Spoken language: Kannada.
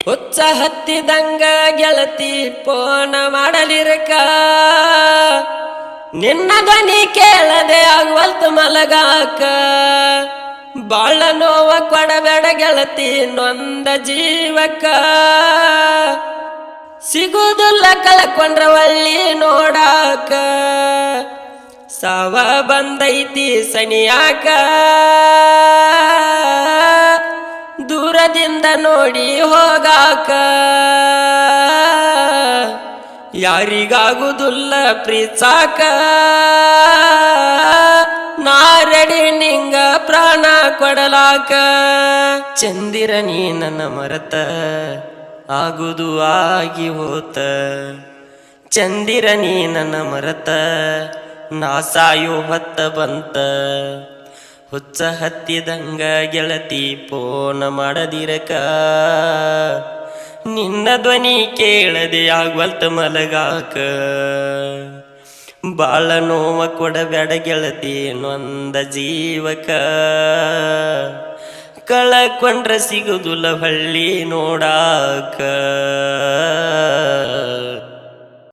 ಹುಚ್ಚ ಹತ್ತಿದಂಗ ಗೆಳತಿ ಪೋನ ಮಾಡಲಿರಕ ನಿನ್ನ ಧ್ವನಿ ಕೇಳದೆ ಆಗುವಲ್ತು ಮಲಗಾಕ ಬಾಳ ನೋವ ಕೊಡಬೇಡ ಗೆಳತಿ ನೊಂದ ಜೀವಕ್ಕ ಸಿಗುವುದಿಲ್ಲ ಕಳ್ಕೊಂಡ್ರ ಒಳ್ಳಿ ನೋಡಾಕ ಸಾವ ಬಂದೈತಿ ಸನಿಯಾಕ ದೂರದಿಂದ ನೋಡಿ ಹೋಗಾಕ ಯಾರಿಗಾಗುದಿಲ್ಲ ಪ್ರೀತ್ಸಾಕ ನಾ ರೆಡಿ ನಿಂಗ ಪ್ರಾಣ ಕೊಡಲಾಕ ಚಂದಿರ ನೀ ನನ್ನ ಮರತ ಆಗುದು ಆಗಿ ಹೋತ ಚಂದಿರ ನೀ ನನ್ನ ಮರತ ನಾ ಸಾಯೋ ಹೊತ್ತ ಬಂತ ಹುಚ್ಚ ಹತ್ತಿದಂಗ ಗೆಳತಿ ಪೋನ ಮಾಡದಿರಕ ನಿನ್ನ ಧ್ವನಿ ಕೇಳದೆ ಆಗುವಲ್ತ ಮಲಗಾಕ ಬಾಳ ನೋವ ಕೊಡಬೇಡ ಗೆಳತಿ ನೊಂದ ಜೀವಕ ಕಳಕೊಂಡ್ರ ಸಿಗುದಿಲ್ಲ ಹಳ್ಳಿ ನೋಡಾಕ